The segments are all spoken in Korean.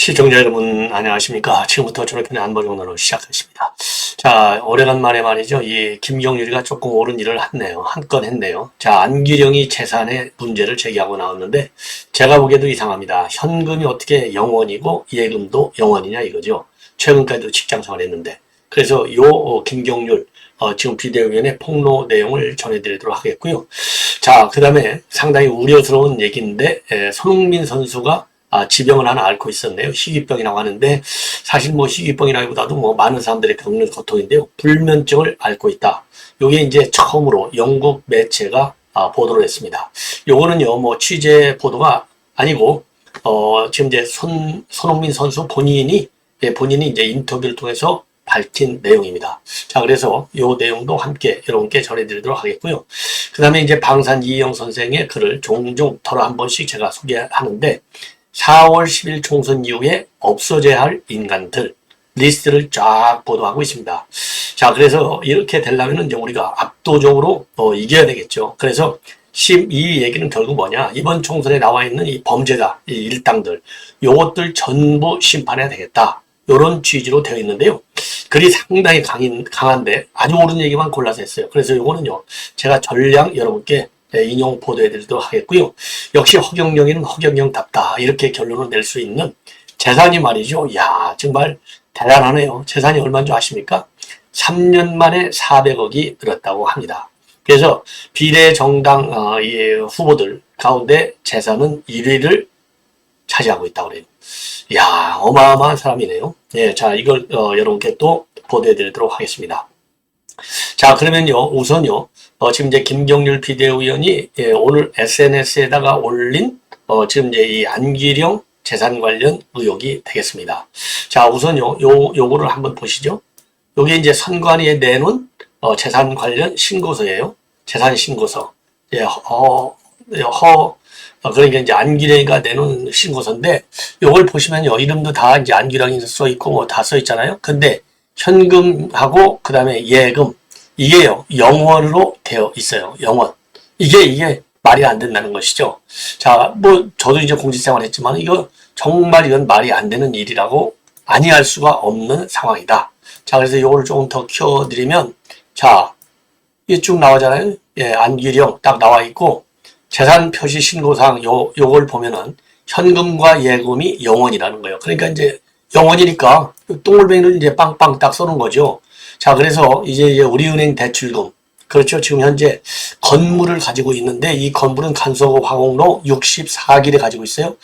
시청자 여러분 안녕하십니까. 지금부터 존엄편의 안보정론으로 시작하십니다. 자, 오래간만에 말이죠. 이 김경률이가 조금 옳은 일을 했네요. 한 건 했네요. 자, 안기령이 재산의 문제를 제기하고 나왔는데 제가 보기에도 이상합니다. 현금이 어떻게 영원이고 예금도 영원이냐 이거죠. 최근까지도 직장생활 했는데. 그래서 요 김경률 지금 비대위원회 폭로 내용을 전해드리도록 하겠고요. 자, 그 다음에 상당히 우려스러운 얘기인데 손흥민 선수가 지병을 하나 앓고 있었네요. 희귀병이라고 하는데 사실 뭐 희귀병이라기보다도 뭐 많은 사람들이 겪는 고통인데요. 불면증을 앓고 있다. 요게 이제 처음으로 영국 매체가 보도를 했습니다. 요거는요 뭐 취재 보도가 아니고 지금 이제 손흥민 선수 본인이 이제 인터뷰를 통해서 밝힌 내용입니다. 자, 그래서 요 내용도 함께 여러분께 전해드리도록 하겠고요. 그 다음에 이제 방산 이희영 선생의 글을 종종 털어 한 번씩 제가 소개하는데 4월 10일 총선 이후에 없어져야 할 인간들 리스트를 쫙 보도하고 있습니다. 자, 그래서 이렇게 되려면 이제 우리가 압도적으로 이겨야 되겠죠. 그래서 이 얘기는 결국 뭐냐? 이번 총선에 나와 있는 이 범죄자, 이 일당들, 요것들 전부 심판해야 되겠다. 요런 취지로 되어 있는데요. 글이 상당히 강한데 아주 옳은 얘기만 골라서 했어요. 그래서 요거는요, 제가 전량 여러분께 인용 보도해드리도록 하겠고요. 역시 허경영이는 허경영답다. 이렇게 결론을 낼 수 있는 재산이 말이죠. 이야, 정말 대단하네요. 재산이 얼마인 줄 아십니까? 3년 만에 400억이 늘었다고 합니다. 그래서 비례정당 후보들 가운데 재산은 1위를 차지하고 있다고 그래요. 이야, 어마어마한 사람이네요. 예, 자, 이걸 여러분께 또 보도해드리도록 하겠습니다. 자, 그러면요, 우선요, 지금 이제 김경률 비대위원이 오늘 SNS에다가 올린 지금 이제 이 안기령 재산 관련 의혹이 되겠습니다. 자, 우선요, 요거를 한번 보시죠. 요게 이제 선관위에 내놓은 재산 관련 신고서예요. 재산 신고서. 예, 그러니까 이제 안기령이가 내놓은 신고서인데 요걸 보시면요, 이름도 다 이제 안기령이 써 있고 뭐 다 써 있잖아요. 근데 현금하고 그 다음에 예금 이게요 영원으로 되어 있어요. 영원. 이게 말이 안 된다는 것이죠. 자, 뭐 저도 이제 공직생활 했지만 이건 말이 안 되는 일이라고 아니할 수가 없는 상황이다. 자, 그래서 요거를 조금 더 키워드리면, 자, 이게 쭉 나오잖아요. 예, 안기령 딱 나와 있고 재산 표시 신고사항 요걸 보면은 현금과 예금이 영원이라는 거예요. 그러니까 이제 영원이니까 똥물뱅이를 이제 빵빵 딱 쏘는 거죠. 자, 그래서 이제 우리은행 대출금. 그렇죠. 지금 현재 건물을 가지고 있는데 이 건물은 간서구 화곡로 64길에 가지고 있어요.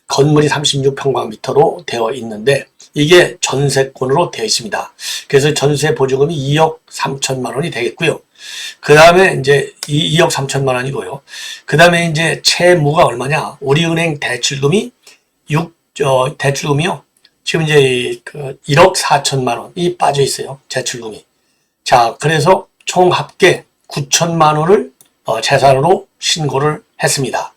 건물이 36평방미터로 되어 있는데 이게 전세권으로 되어 있습니다. 그래서 전세 보조금이 2억 3천만 원이 되겠고요. 그 다음에 이제 2억 3천만 원이고요. 그 다음에 이제 채무가 얼마냐? 우리은행 대출금이요. 지금 이제 1억 4천만 원이 빠져 있어요. 대출금이. 자, 그래서 총 합계 9천만 원을 재산으로 신고를 했습니다.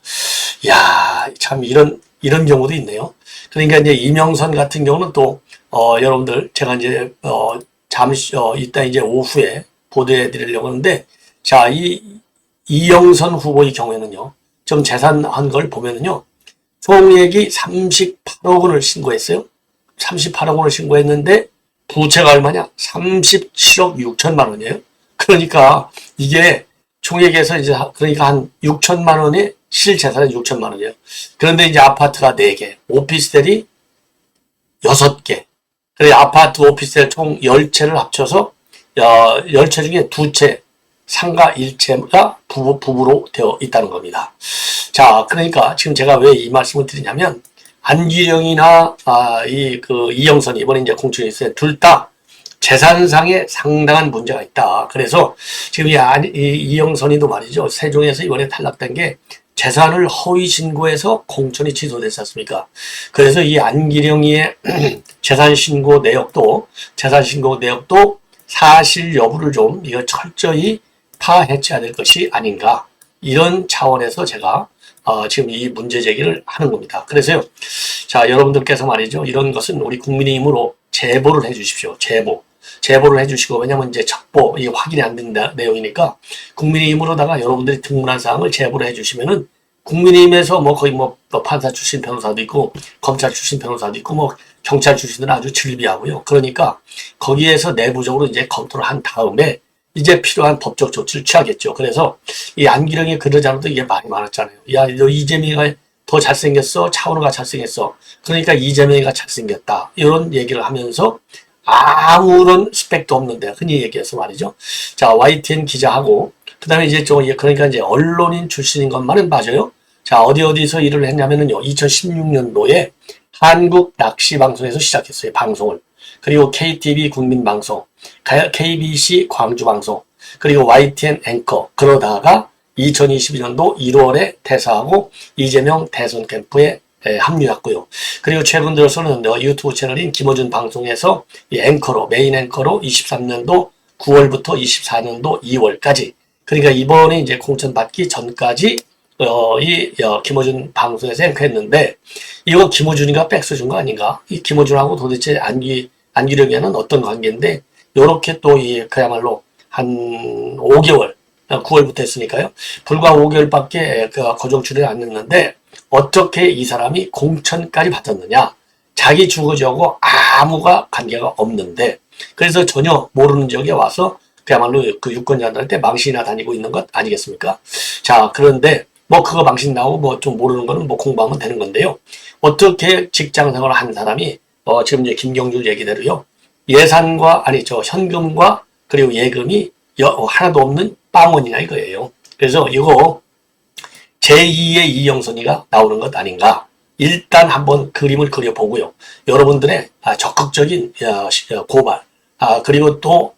이야, 참 이런 경우도 있네요. 그러니까 이제 이명선 같은 경우는 또 여러분들 제가 이제 잠시 이따 이제 오후에 보도해 드리려고 하는데, 자, 이영선 후보의 경우에는요. 좀 재산한 걸 보면은요. 총액이 38억 원을 신고했어요. 38억 원을 신고했는데 부채가 얼마냐? 37억 6천만 원이에요. 그러니까 이게 총액에서 이제 그러니까 한 6천만 원의 실재산은 6천만 원이에요. 그런데 이제 아파트가 4개, 오피스텔이 6개. 그래 아파트 오피스텔 총 10채를 합쳐서 10채 중에 2채 상가 1채가 부부로 되어 있다는 겁니다. 자, 그러니까 지금 제가 왜 이 말씀을 드리냐면 안기령이나 이영선이 이번에 이제 공천이 있어요. 둘 다 재산상에 상당한 문제가 있다. 그래서 지금 이영선이도 말이죠. 세종에서 이번에 탈락된 게 재산을 허위 신고해서 공천이 취소됐지 않습니까? 그래서 이 안기령이의 재산 신고 내역도 사실 여부를 좀 이거 철저히 파헤쳐야 될 것이 아닌가. 이런 차원에서 제가 지금 이 문제 제기를 하는 겁니다. 그래서요, 자, 여러분들께서 말이죠. 이런 것은 우리 국민의힘으로 제보를 해 주십시오. 제보를 해 주시고, 왜냐면 이제 첩보, 이게 확인이 안 된다 내용이니까 국민의힘으로다가 여러분들이 등문한 사항을 제보를 해 주시면은 국민의힘에서 뭐 거의 뭐 판사 출신 변호사도 있고 검찰 출신 변호사도 있고 뭐 경찰 출신은 아주 즐비하고요. 그러니까 거기에서 내부적으로 이제 검토를 한 다음에 이제 필요한 법적 조치를 취하겠죠. 그래서 이 안기령이 그러자마자 이게 말이 많았잖아요. 야, 너 이재명이가 더 잘생겼어? 차은우가 잘생겼어? 그러니까 이재명이가 잘생겼다. 이런 얘기를 하면서 아무런 스펙도 없는데 흔히 얘기해서 말이죠. 자, YTN 기자하고 그다음에 이제 그러니까 이제 언론인 출신인 것만은 맞아요. 자, 어디서 일을 했냐면은요. 2016년도에 한국 낚시 방송에서 시작했어요. 방송을. 그리고 KTV 국민방송, KBC 광주방송, 그리고 YTN 앵커. 그러다가 2022년도 1월에 퇴사하고 이재명 대선 캠프에 합류했고요. 그리고 최근 들어서는 유튜브 채널인 김어준 방송에서 앵커로, 메인 앵커로 23년도 9월부터 24년도 2월까지. 그러니까 이번에 이제 공천 받기 전까지 김어준 방송에서 앵커했는데, 이거 김어준이가 백수 준 거 아닌가? 이 김어준하고 도대체 안기령이는 어떤 관계인데, 요렇게 또 그야말로 한 5개월, 9월부터 했으니까요. 불과 5개월밖에 고정 출연을 안 했는데, 어떻게 이 사람이 공천까지 받았느냐? 자기 주거지하고 아무가 관계가 없는데, 그래서 전혀 모르는 지역에 와서 그야말로 그 유권자들한테 망신이나 다니고 있는 것 아니겠습니까? 자, 그런데 뭐 그거 망신 나오고 뭐 좀 모르는 거는 뭐 공부하면 되는 건데요. 어떻게 직장 생활을 한 사람이 지금 이제 김경주 얘기대로요. 현금과 그리고 예금이 하나도 없는 빵원이냐 이거예요. 그래서 이거 제2의 이영선이가 나오는 것 아닌가. 일단 한번 그림을 그려보고요. 여러분들의 적극적인 고발, 그리고 또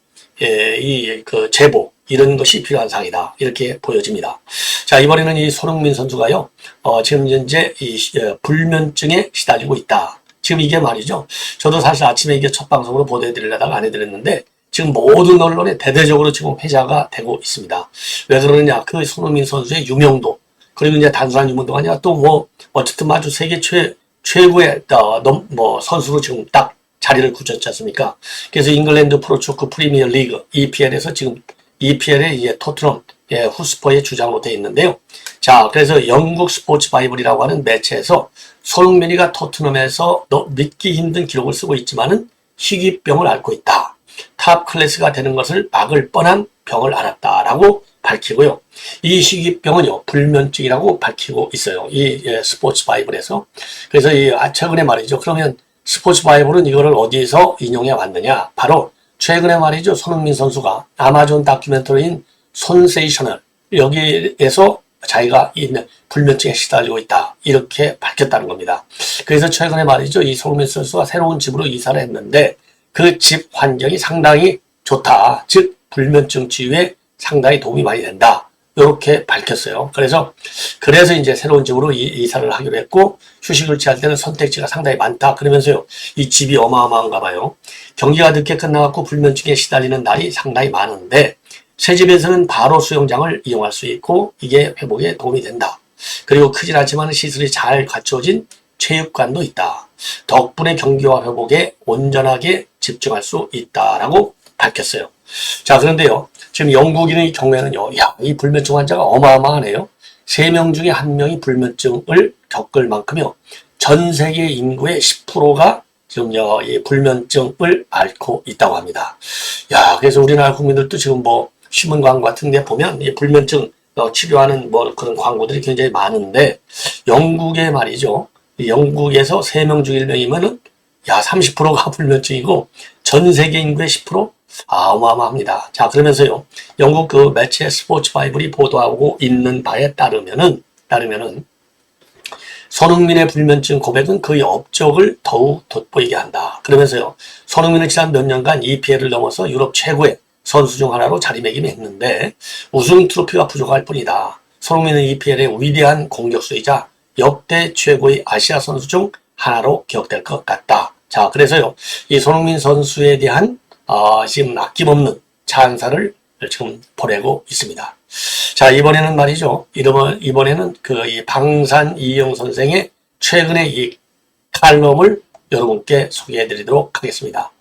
제보, 이런 것이 필요한 사항이다. 이렇게 보여집니다. 자, 이번에는 이 손흥민 선수가요, 지금 현재 불면증에 시달리고 있다. 지금 이게 말이죠. 저도 사실 아침에 이게 첫 방송으로 보도해드리려다가 안 해드렸는데, 지금 모든 언론에 대대적으로 지금 회자가 되고 있습니다. 왜 그러느냐? 그 손흥민 선수의 유명도, 그리고 이제 단순한 유명도가 아니라 또 뭐, 어쨌든 아주 세계 최고의, 선수로 지금 딱 자리를 굳혔지 않습니까? 그래서 잉글랜드 프로축구 프리미어 리그, EPL에서 지금 EPL에 이제 토트넘, 후스퍼의 주장으로 되어 있는데요. 자, 그래서 영국 스포츠 바이블이라고 하는 매체에서 손흥민이가 토트넘에서 믿기 힘든 기록을 쓰고 있지만은 희귀병을 앓고 있다. 탑 클래스가 되는 것을 막을 뻔한 병을 앓았다라고 밝히고요. 이 희귀병은요, 불면증이라고 밝히고 있어요. 이 스포츠 바이블에서. 그래서 최근에 말이죠. 그러면 스포츠 바이블은 이거를 어디에서 인용해 왔느냐? 바로 최근에 말이죠. 손흥민 선수가 아마존 다큐멘터리인 손세이셔널, 여기에서 자기가 있는 불면증에 시달리고 있다. 이렇게 밝혔다는 겁니다. 그래서 최근에 말이죠. 이 손흥민 선수가 새로운 집으로 이사를 했는데 그 집 환경이 상당히 좋다. 즉 불면증 치유에 상당히 도움이 많이 된다. 이렇게 밝혔어요. 그래서 이제 새로운 집으로 이사를 하기로 했고, 휴식을 취할 때는 선택지가 상당히 많다. 그러면서요, 이 집이 어마어마한가 봐요. 경기가 늦게 끝나갖고 불면증에 시달리는 날이 상당히 많은데, 새 집에서는 바로 수영장을 이용할 수 있고, 이게 회복에 도움이 된다. 그리고 크진 않지만 시설이 잘 갖춰진 체육관도 있다. 덕분에 경기와 회복에 온전하게 집중할 수 있다라고 밝혔어요. 자, 그런데요, 지금 영국인의 경우에는요, 이 불면증 환자가 어마어마하네요. 3명 중에 1명이 불면증을 겪을 만큼요, 전 세계 인구의 10%가 지금 이 불면증을 앓고 있다고 합니다. 야, 그래서 우리나라 국민들도 지금 뭐 신문 광고 같은 데 보면 이 불면증 치료하는 뭐 그런 광고들이 굉장히 많은데, 영국에 말이죠. 영국에서 3명 중 1명이면은 30%가 불면증이고 전 세계 인구의 10%? 어마어마합니다. 자, 그러면서요, 영국 그 매체 스포츠 바이블이 보도하고 있는 바에 따르면은 손흥민의 불면증 고백은 그의 업적을 더욱 돋보이게 한다. 그러면서요, 손흥민은 지난 몇 년간 EPL을 넘어서 유럽 최고의 선수 중 하나로 자리매김했는데 우승 트로피가 부족할 뿐이다. 손흥민은 EPL의 위대한 공격수이자 역대 최고의 아시아 선수 중 하나로 기억될 것 같다. 자, 그래서요, 이 손흥민 선수에 대한 지금 아낌없는 찬사를 지금 보내고 있습니다. 자, 이번에는 말이죠. 이번에는 이 방산 이영 선생의 최근의 이 칼럼을 여러분께 소개해 드리도록 하겠습니다.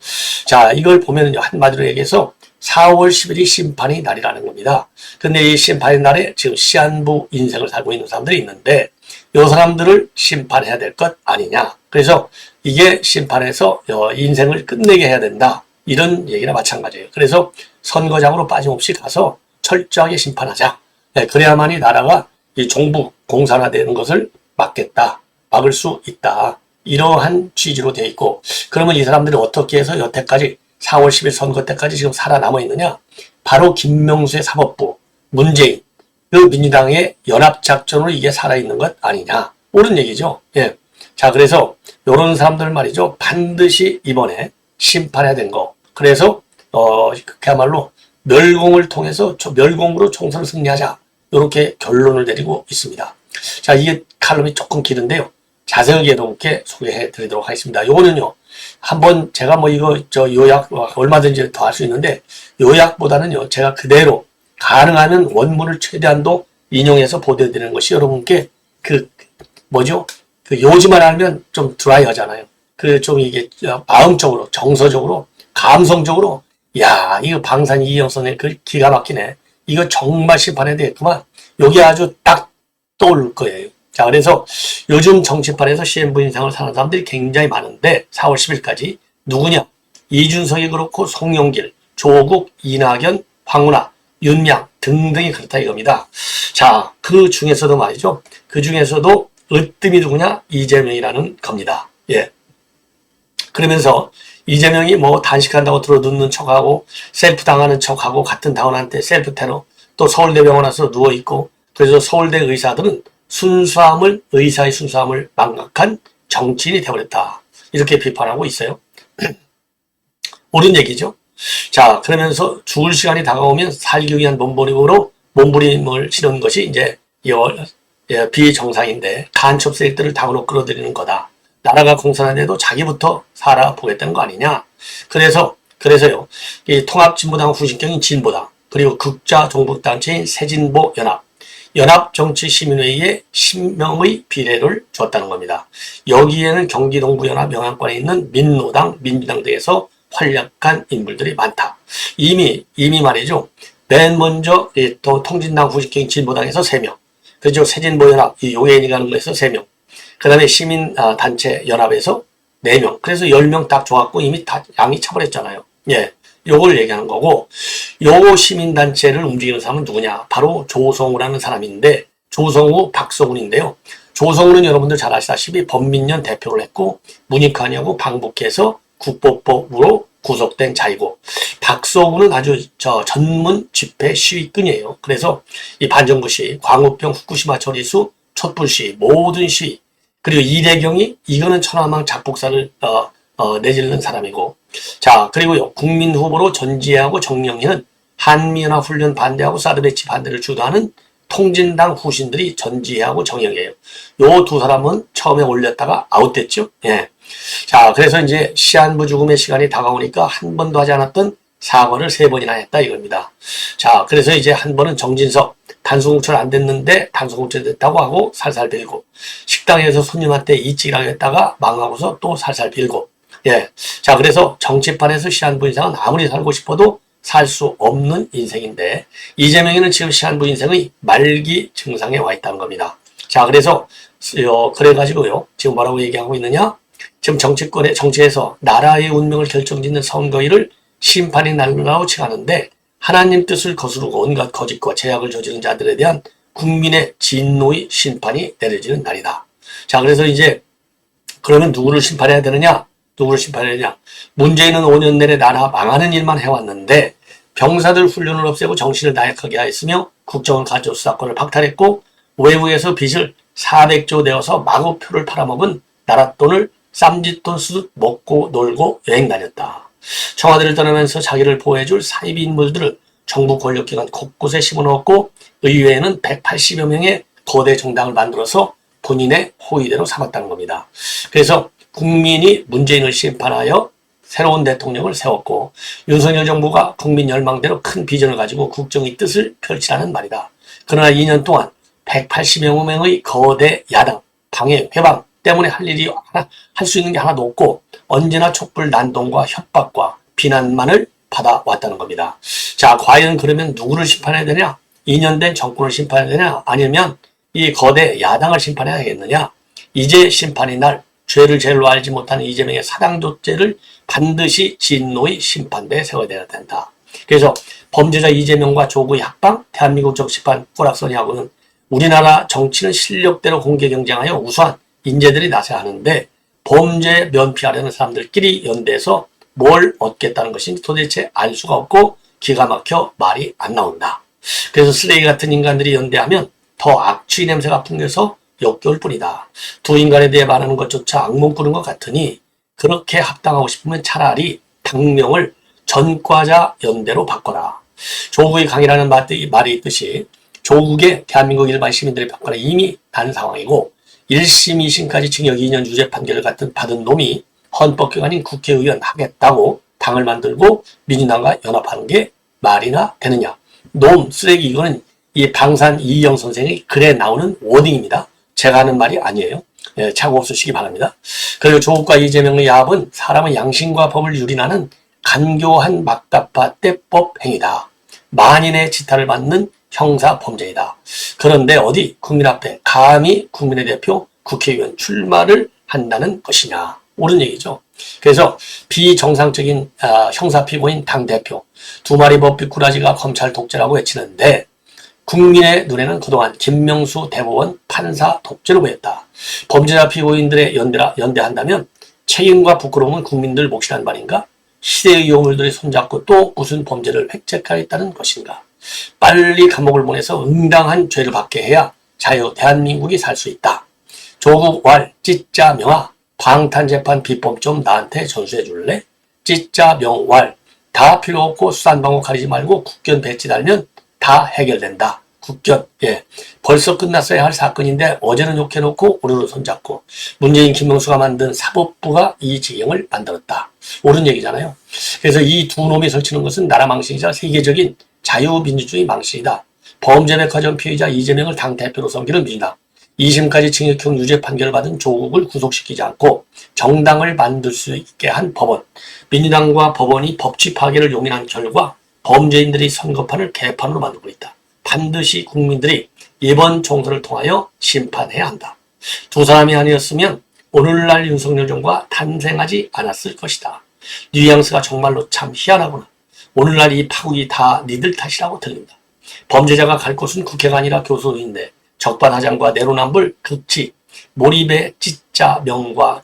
자, 이걸 보면요, 한마디로 얘기해서 4월 10일이 심판의 날이라는 겁니다. 근데 이 심판의 날에 지금 시한부 인생을 살고 있는 사람들이 있는데 이 사람들을 심판해야 될 것 아니냐. 그래서 이게 심판에서 인생을 끝내게 해야 된다. 이런 얘기나 마찬가지예요. 그래서 선거장으로 빠짐없이 가서 철저하게 심판하자. 네, 그래야만이 나라가 이 종북 공산화되는 것을 막겠다. 막을 수 있다. 이러한 취지로 되어 있고, 그러면 이 사람들이 어떻게 해서 여태까지 4월 10일 선거 때까지 지금 살아남아 있느냐? 바로 김명수의 사법부, 문재인, 그 민주당의 연합작전으로 이게 살아있는 것 아니냐? 옳은 얘기죠. 예. 자, 그래서 이런 사람들 말이죠. 반드시 이번에 심판해야 된 거. 그래서 그야말로 멸공을 통해서 멸공으로 총선을 승리하자. 이렇게 결론을 내리고 있습니다. 자, 이게 칼럼이 조금 길은데요. 자세하게 여러분께 소개해 드리도록 하겠습니다. 요거는요, 한번 제가 뭐 이거 요약 얼마든지 더 할 수 있는데, 요약보다는요, 제가 그대로 가능하면 원문을 최대한도 인용해서 보도해 드리는 것이 여러분께 요지만 알면 좀 드라이하잖아요. 좀 이게 마음적으로, 정서적으로, 감성적으로, 야, 이거 방산 이희영 선생님 그 기가 막히네. 이거 정말 심판해야 되겠구만. 요게 아주 딱 떠오를 거예요. 자, 그래서 요즘 정치판에서 시행부 인상을 사는 사람들이 굉장히 많은데 4월 10일까지 누구냐? 이준석이 그렇고 송영길, 조국, 이낙연, 황운하, 윤양 등등이 그렇다 이겁니다. 자, 그 중에서도 말이죠. 그 중에서도 으뜸이 누구냐? 이재명이라는 겁니다. 예. 그러면서 이재명이 뭐 단식한다고 들어눕는 척하고 셀프 당하는 척하고 같은 당원한테 셀프 테러, 또 서울대병원 와서 누워있고, 그래서 서울대 의사들은 의사의 순수함을 망각한 정치인이 되어버렸다. 이렇게 비판하고 있어요. 옳은 얘기죠. 자, 그러면서 죽을 시간이 다가오면 살기 위한 몸부림을 치는 것이 이제 비정상인데 간첩 세력들을 당으로 끌어들이는 거다. 나라가 공산화돼도 자기부터 살아보겠다는 거 아니냐. 그래서요, 이 통합진보당 후신경인 진보당, 그리고 극좌 종북단체인 연합정치시민회의에 10명의 비례를 줬다는 겁니다. 여기에는 경기 동부연합 영향권에 있는 민노당, 민주당 등에서 활약한 인물들이 많다. 이미 말이죠. 맨 먼저 통진당 후신경인 진보당에서 3명, 그죠? 새진보연합, 용해인이라는 거에서 3명, 그 다음에 시민단체 연합에서 4명. 그래서 10명 딱 줘갖고 이미 다 양이 차버렸잖아요. 예. 요걸 얘기하는 거고, 요 시민단체를 움직이는 사람은 누구냐? 바로 조성우라는 사람인데, 조성우, 박성훈인데요. 조성우는 여러분들 잘 아시다시피 범민련 대표를 했고, 문익환이하고 방북해서 국보법으로 구속된 자이고, 박성훈은 아주 전문 집회 시위꾼이에요. 그래서 이 반정부 시위, 광우병, 후쿠시마 처리수, 촛불 시위, 모든 시위, 그리고 이대경이 이거는 천하망 작복사를 내질른 사람이고, 자, 그리고요, 국민 후보로 전지혜하고 정영희는 한미연합훈련 반대하고 사드 배치 반대를 주도하는 통진당 후신들이 전지혜하고 정영희예요. 요 두 사람은 처음에 올렸다가 아웃됐죠. 예. 자, 그래서 이제 시한부 죽음의 시간이 다가오니까 한 번도 하지 않았던 사과를 3번이나 했다 이겁니다. 자, 그래서 이제 한 번은 정진석 단수공천 안 됐는데 단수공천 됐다고 하고 살살 빌고, 식당에서 손님한테 이직이라고 했다가 망하고서 또 살살 빌고, 예. 자, 그래서 정치판에서 시한부 인생은 아무리 살고 싶어도 살 수 없는 인생인데, 이재명이는 지금 시한부 인생의 말기 증상에 와 있다는 겁니다. 자, 그래가지고요, 지금 뭐라고 얘기하고 있느냐? 지금 정치에서 나라의 운명을 결정짓는 선거일을 심판의 날이라고 칭하는데, 하나님 뜻을 거스르고 온갖 거짓과 제약을 저지른 자들에 대한 국민의 진노의 심판이 내려지는 날이다. 자, 그래서 이제 그러면 누구를 심판해야 되느냐? 문재인은 5년 내내 나라 망하는 일만 해왔는데 병사들 훈련을 없애고 정신을 나약하게 하였으며 국정원 가짜 수사권을 박탈했고 외국에서 빚을 400조 내어서 마구 표를 팔아먹은 나라 돈을 쌈짓돈 쓰듯 먹고 놀고 여행 다녔다. 청와대를 떠나면서 자기를 보호해줄 사이비 인물들을 정부 권력기관 곳곳에 심어넣었고 의회에는 180여 명의 거대 정당을 만들어서 본인의 호의대로 삼았다는 겁니다. 그래서 국민이 문재인을 심판하여 새로운 대통령을 세웠고 윤석열 정부가 국민 열망대로 큰 비전을 가지고 국정의 뜻을 펼치라는 말이다. 그러나 2년 동안 180여 명의 거대 야당, 방해, 회방 때문에 할 수 있는 게 하나도 없고 언제나 촛불 난동과 협박과 비난만을 받아왔다는 겁니다. 자, 과연 그러면 누구를 심판해야 되냐? 2년 된 정권을 심판해야 되냐? 아니면 이 거대 야당을 심판해야겠느냐? 이제 심판의 날, 죄를 제일로 알지 못하는 이재명의 사당조죄를 반드시 진노의 심판대에 세워야 된다. 그래서 범죄자 이재명과 조국의 합방, 대한민국 정치판 꼬락서니하고는 우리나라 정치는 실력대로 공개 경쟁하여 우수한 인재들이 나서야 하는데 범죄 면피하려는 사람들끼리 연대해서 뭘 얻겠다는 것인지 도대체 알 수가 없고 기가 막혀 말이 안 나온다. 그래서 쓰레기 같은 인간들이 연대하면 더 악취 냄새가 풍겨서 역겨울 뿐이다. 두 인간에 대해 말하는 것조차 악몽 꾸는 것 같으니 그렇게 합당하고 싶으면 차라리 당명을 전과자 연대로 바꿔라. 조국의 강이라는 말이 있듯이 조국의 대한민국 일반 시민들의 평가는 이미 난 상황이고 1심, 2심까지 징역 2년 유죄 판결을 받은 놈이 헌법기관인 국회의원 하겠다고 당을 만들고 민주당과 연합하는 게 말이나 되느냐. 놈, 쓰레기 이거는 이 방산 이희영 선생의 글에 나오는 워딩입니다. 제가 하는 말이 아니에요. 예, 착오 없으시기 바랍니다. 그리고 조국과 이재명의 야합은 사람의 양심과 법을 유린하는 간교한 막다파 떼법 행위다. 만인의 지탄을 받는 형사 범죄이다. 그런데 어디 국민 앞에 감히 국민의 대표 국회의원 출마를 한다는 것이냐. 옳은 얘기죠. 그래서 비정상적인 형사 피고인 당대표 두 마리 법비 꾸라지가 검찰 독재라고 외치는데 국민의 눈에는 그동안 김명수 대법원 판사 독재로 보였다. 범죄자 피고인들의 연대한다면 책임과 부끄러움은 국민들 몫이란 말인가? 시대의 요물들이 손잡고 또 무슨 범죄를 획책하겠다는 것인가? 빨리 감옥을 보내서 응당한 죄를 받게 해야 자유 대한민국이 살 수 있다. 조국 왈 찌짜 명아 방탄재판 비법 좀 나한테 전수해 줄래? 찌짜 명왈 다 필요 없고 수단방법 가리지 말고 국견 배치 달면 다 해결된다. 국견, 예. 벌써 끝났어야 할 사건인데 어제는 욕해놓고 오늘은 손잡고 문재인 김명수가 만든 사법부가 이 지경을 만들었다. 옳은 얘기잖아요. 그래서 이 두 놈이 설치는 것은 나라 망신이자 세계적인 자유민주주의 망신이다. 범죄백화점 피의자 이재명을 당대표로 섬기는 민주당. 2심까지 징역형 유죄 판결을 받은 조국을 구속시키지 않고 정당을 만들 수 있게 한 법원. 민주당과 법원이 법치 파괴를 용인한 결과 범죄인들이 선거판을 개판으로 만들고 있다. 반드시 국민들이 이번 총선을 통하여 심판해야 한다. 두 사람이 아니었으면 오늘날 윤석열 정부가 탄생하지 않았을 것이다. 뉘앙스가 정말로 참 희한하구나. 오늘날 이 파국이 다 니들 탓이라고 들린다. 범죄자가 갈 곳은 국회가 아니라 교수인데 적반하장과 내로남불 극치 몰입의 찌짜 명과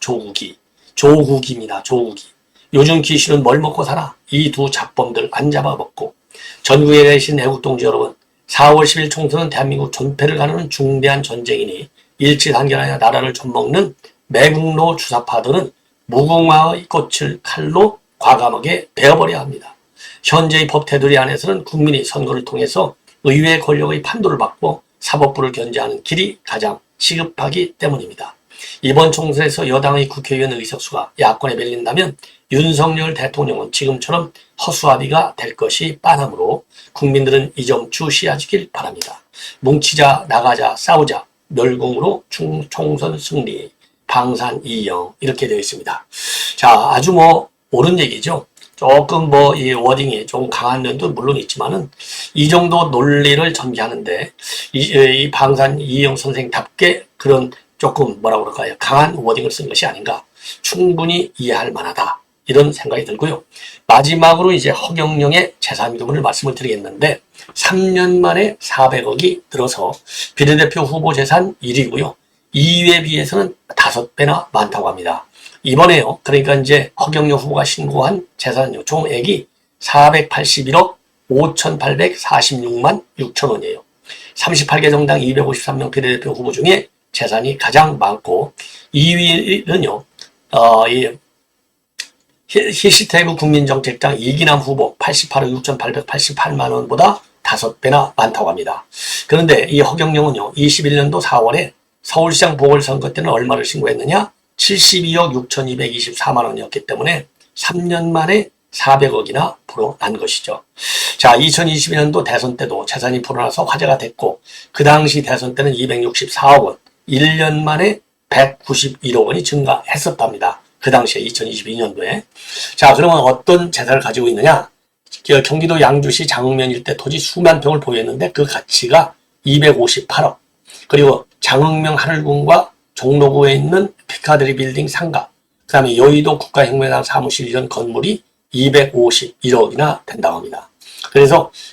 조국입니다. 조국이. 요즘 귀신은 뭘 먹고 사나? 이 두 잡범들 안 잡아먹고. 전국에 계신 애국동지 여러분, 4월 10일 총선은 대한민국 전패를 가르는 중대한 전쟁이니 일치단결하여 나라를 좀먹는 매국노 주사파들은 무궁화의 꽃을 칼로 과감하게 베어버려야 합니다. 현재의 법 테두리 안에서는 국민이 선거를 통해서 의회 권력의 판도를 받고 사법부를 견제하는 길이 가장 시급하기 때문입니다. 이번 총선에서 여당의 국회의원 의석수가 야권에 밀린다면 윤석열 대통령은 지금처럼 허수아비가 될 것이 뻔하므로 국민들은 이 점 주시하시길 바랍니다. 뭉치자, 나가자, 싸우자, 멸공으로 총선 승리, 방산 이영 이렇게 되어 있습니다. 자, 아주 옳은 얘기죠. 조금 이 워딩이 좀 강한 면도 물론 있지만은 이 정도 논리를 전개하는데 이 방산 이영 선생답게 그런 조금 뭐라고 그럴까요? 강한 워딩을 쓴 것이 아닌가. 충분히 이해할 만하다. 이런 생각이 들고요. 마지막으로 이제 허경영의 재산 규모를 말씀을 드리겠는데 3년 만에 400억이 늘어서 비례대표 후보 재산 1위고요. 2위에 비해서는 5배나 많다고 합니다. 이번에요. 그러니까 이제 허경영 후보가 신고한 재산요. 총액이 481억 5,846만 6천 원이에요. 38개 정당 253명 비례대표 후보 중에 재산이 가장 많고 2위는요. 히시태그 국민정책당 이기남 후보 88억 6,888만 원보다 5배나 많다고 합니다. 그런데 이 허경영은요. 21년도 4월에 서울시장 보궐선거 때는 얼마를 신고했느냐? 72억 6,224만 원이었기 때문에 3년 만에 400억이나 불어난 것이죠. 자, 2022년도 대선 때도 재산이 불어나서 화제가 됐고 그 당시 대선 때는 264억 원, 1년 만에 191억 원이 증가했었답니다. 그 당시에 2022년도에. 자, 그러면 어떤 재산을 가지고 있느냐? 경기도 양주시 장흥면 일대 토지 수만 평을 보유했는데 그 가치가 258억. 그리고 장흥명 하늘궁과 종로구에 있는 피카데리 빌딩 상가, 그 다음에 여의도 국가혁명당 사무실 이런 건물이 251억이나 된다고 합니다.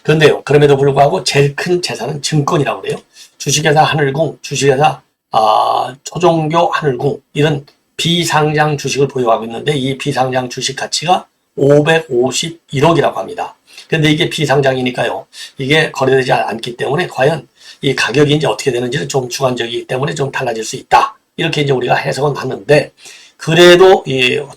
그런데요, 그럼에도 불구하고 제일 큰 재산은 증권이라고 그래요. 주식회사 하늘궁, 주식회사 초종교 하늘궁, 이런 비상장 주식을 보유하고 있는데 이 비상장 주식 가치가 551억이라고 합니다. 근데 이게 비상장이니까요, 이게 거래되지 않기 때문에 과연 이 가격이 이제 어떻게 되는지는 좀 주관적이기 때문에 좀 달라질 수 있다. 이렇게 이제 우리가 해석은 하는데, 그래도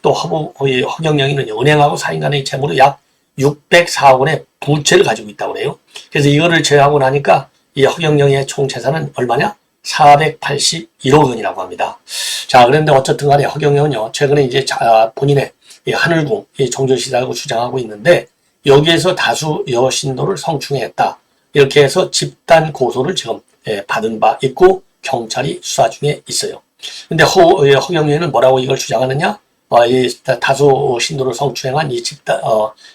또 허경영이는 은행하고 사인 간의 채무로 약 604억 원의 부채를 가지고 있다고 그래요. 그래서 이거를 제외하고 나니까 이 허경영의 총 재산은 얼마냐? 481억 원이라고 합니다. 자, 그런데 어쨌든 간에 허경영은요, 최근에 이제 본인의 이 하늘궁, 이 종전시라고 주장하고 있는데, 여기에서 다수 여신도를 성추행했다. 이렇게 해서 집단 고소를 지금 받은 바 있고 경찰이 수사 중에 있어요. 근데 허경영은 뭐라고 이걸 주장하느냐? 이 다수 신도를 성추행한 이 집단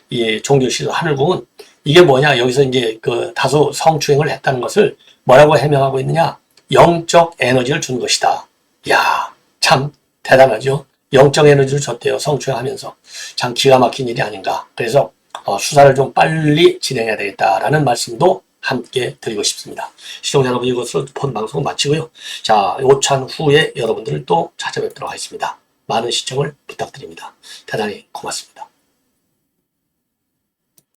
이 종교시설 하늘궁은 이게 뭐냐? 여기서 이제 그 다수 성추행을 했다는 것을 뭐라고 해명하고 있느냐? 영적 에너지를 준 것이다. 이야, 참 대단하죠? 영적 에너지를 줬대요. 성추행하면서. 참 기가 막힌 일이 아닌가. 그래서 수사를 좀 빨리 진행해야 되겠다라는 말씀도 함께 드리고 싶습니다. 시청자 여러분, 이것으로 본 방송 마치고요. 자, 오찬 후에 여러분들을 또 찾아뵙도록 하겠습니다. 많은 시청을 부탁드립니다. 대단히 고맙습니다.